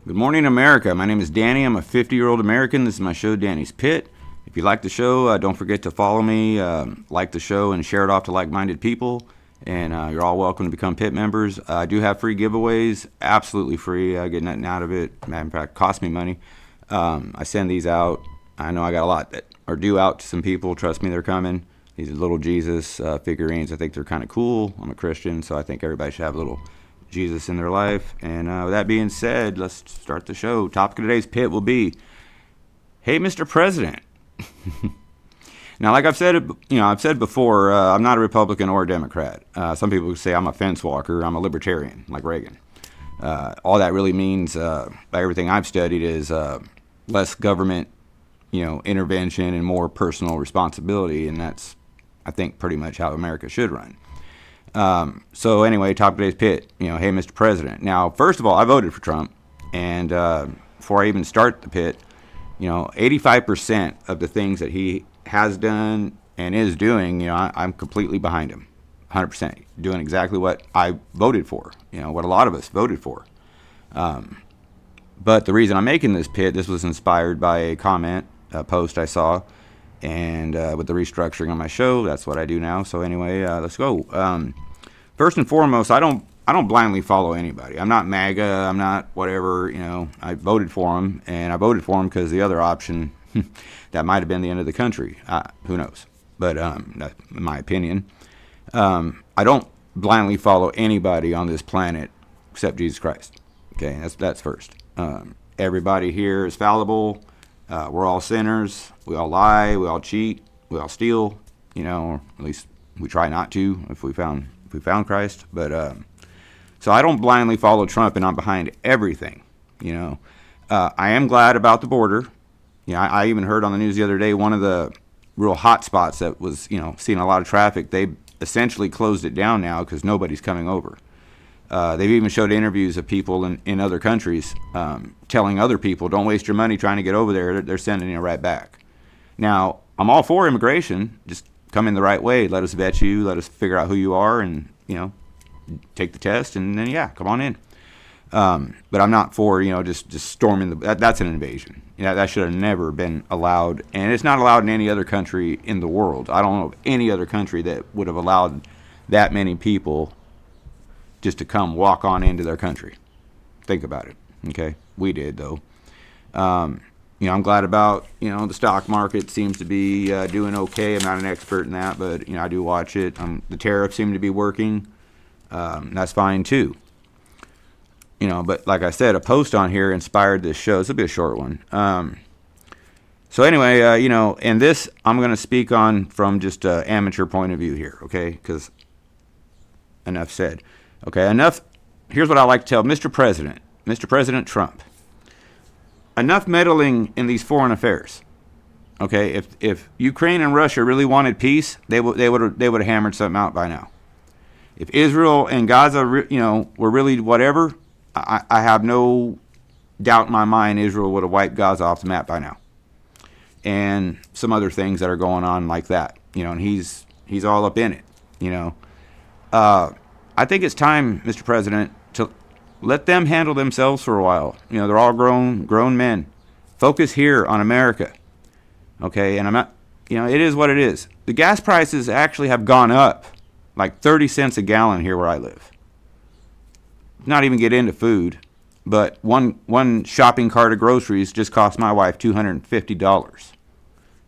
Good morning, America. My name is Danny. I'm a 50-year-old American. This is my show, Danny's Pit. If you like the show, don't forget to follow me, like the show, and share it off to like-minded people. And you're all welcome to become Pit members. I do have free giveaways, absolutely free. I get nothing out of it. Matter of fact, it costs me money. I send these out. I know I got a lot that are due out to some people. Trust me, they're coming. These are little Jesus figurines. I think they're kind of cool. I'm a Christian, so I think everybody should have a little Jesus in their life. And with that being said, let's start the show. Topic of today's pit will be, hey, Mr. President. Now, like I've said before, I'm not a Republican or a Democrat. Some people say I'm a fence walker. I'm a libertarian, like Reagan. All that really means, by everything I've studied, is less government, intervention and more personal responsibility. And that's, I think, pretty much how America should run. So anyway, top of today's pit, hey, Mr. President. Now, first of all, I voted for Trump. And before I even start the pit, 85% of the things that he has done and is doing, I'm completely behind him. 100%. Doing exactly what I voted for, what a lot of us voted for. But the reason I'm making this pit, this was inspired by a post I saw. And with the restructuring on my show, that's what I do now. So anyway, let's go. First and foremost, I don't blindly follow anybody. I'm not MAGA. I'm not whatever. I voted for him, and I voted for him because the other option, that might have been the end of the country. Who knows? But that's my opinion. I don't blindly follow anybody on this planet except Jesus Christ. Okay, that's first. Everybody here is fallible. We're all sinners. We all lie. We all cheat. We all steal. Or at least we try not to if we found Christ. But so I don't blindly follow Trump, and I'm behind everything. I am glad about the border. I even heard on the news the other day, one of the real hot spots that was seeing a lot of traffic. They essentially closed it down now because nobody's coming over. They've even showed interviews of people in other countries telling other people, don't waste your money trying to get over there. They're sending you right back. Now, I'm all for immigration. Just come in the right way. Let us vet you. Let us figure out who you are and, take the test. And then, come on in. But I'm not for, just storming that's an invasion. That should have never been allowed. And it's not allowed in any other country in the world. I don't know of any other country that would have allowed that many people just to come walk on into their country. Think about it. Okay, we did though. I'm glad about the stock market seems to be doing okay. I'm not an expert in that, but I do watch it. The tariffs seem to be working. That's fine too. But like I said, a post on here inspired this show. This will be a short one. So anyway, and this I'm going to speak on from just an amateur point of view here. Okay, because enough said. Okay, enough. Here's what I like to tell Mr. President Trump. Enough meddling in these foreign affairs. Okay, if Ukraine and Russia really wanted peace, they would have hammered something out by now. If Israel and Gaza, were really whatever, I have no doubt in my mind Israel would have wiped Gaza off the map by now. And some other things that are going on like that, and he's all up in it, I think it's time, Mr. President, to let them handle themselves for a while. They're all grown men. Focus here on America. Okay, and I'm not, it is what it is. The gas prices actually have gone up like 30 cents a gallon here where I live. Not even get into food, but one shopping cart of groceries just cost my wife $250.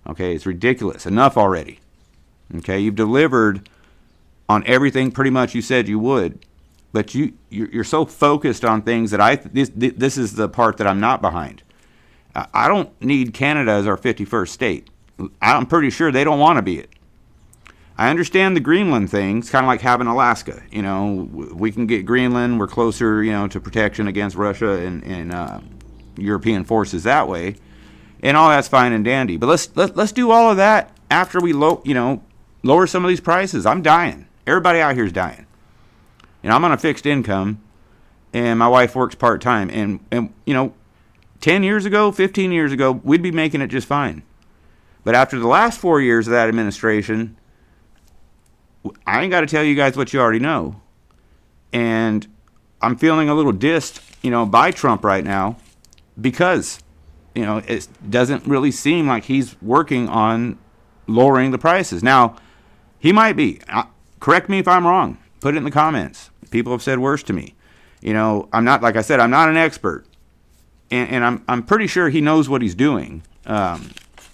Okay, it's ridiculous. Enough already. Okay, you've delivered on everything pretty much you said you would, but you're so focused on things that this is the part that I'm not behind. I don't need Canada as our 51st state. I'm pretty sure they don't want to be it. I understand the Greenland thing. It's kind of like having Alaska. We can get Greenland. We're closer, to protection against Russia and European forces that way, and all that's fine and dandy. But let's do all of that after we lower some of these prices. I'm dying. Everybody out here is dying. I'm on a fixed income, and my wife works part-time. And 10 years ago, 15 years ago, we'd be making it just fine. But after the last 4 years of that administration, I ain't got to tell you guys what you already know. And I'm feeling a little dissed, by Trump right now because, it doesn't really seem like he's working on lowering the prices. Now, he might be. Correct me if I'm wrong. Put it in the comments. People have said worse to me. I'm not, like I said, I'm not an expert. And I'm pretty sure he knows what he's doing.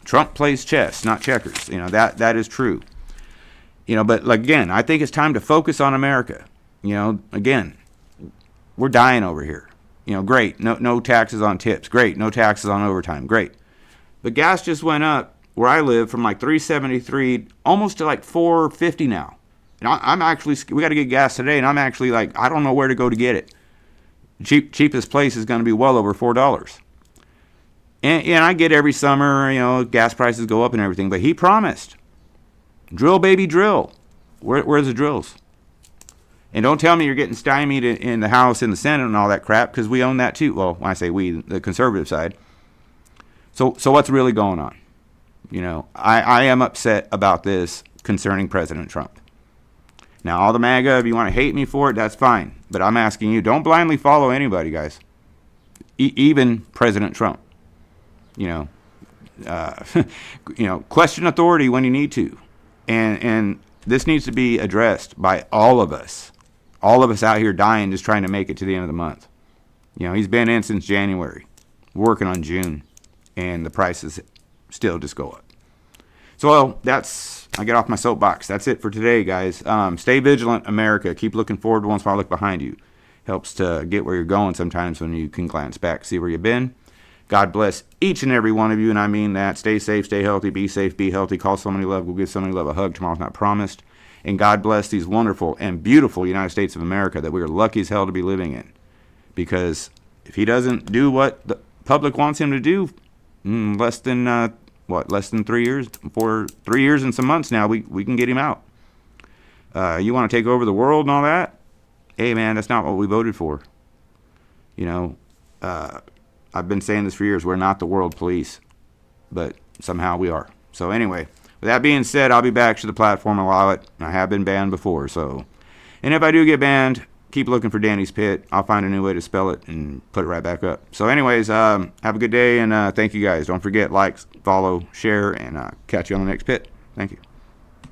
Trump plays chess, not checkers. That is true. But again, I think it's time to focus on America. Again, we're dying over here. Great. No taxes on tips. Great. No taxes on overtime. Great. But gas just went up where I live from like $3.73 almost to like $4.50 now. And I'm actually, we got to get gas today, and I'm actually like, I don't know where to go to get it. Cheapest place is going to be well over $4. And I get every summer, gas prices go up and everything, but he promised. Drill, baby, drill. Where's the drills? And don't tell me you're getting stymied in the House and the Senate and all that crap, because we own that too. Well, when I say we, the conservative side. So what's really going on? I am upset about this concerning President Trump. Now, all the MAGA, if you want to hate me for it, that's fine. But I'm asking you, don't blindly follow anybody, guys. Even President Trump. Question authority when you need to. And this needs to be addressed by all of us. All of us out here dying just trying to make it to the end of the month. He's been in since January, working on June, and the prices still just go up. So I get off my soapbox. That's it for today, guys. Stay vigilant, America. Keep looking forward once while I look behind you. Helps to get where you're going sometimes when you can glance back, see where you've been. God bless each and every one of you, and I mean that. Stay safe, stay healthy, be safe, be healthy. Call somebody you love. Go give somebody you love a hug. Tomorrow's not promised. And God bless these wonderful and beautiful United States of America that we are lucky as hell to be living in. Because if he doesn't do what the public wants him to do, less than 3 years? For 3 years and some months now, we can get him out. You want to take over the world and all that? Hey, man, that's not what we voted for. I've been saying this for years. We're not the world police, but somehow we are. So anyway, with that being said, I'll be back to the platform allow it. I have been banned before, and if I do get banned, keep looking for Danny's Pit. I'll find a new way to spell it and put it right back up. So anyways, have a good day, and thank you guys. Don't forget, like, follow, share, and catch you on the next pit. Thank you.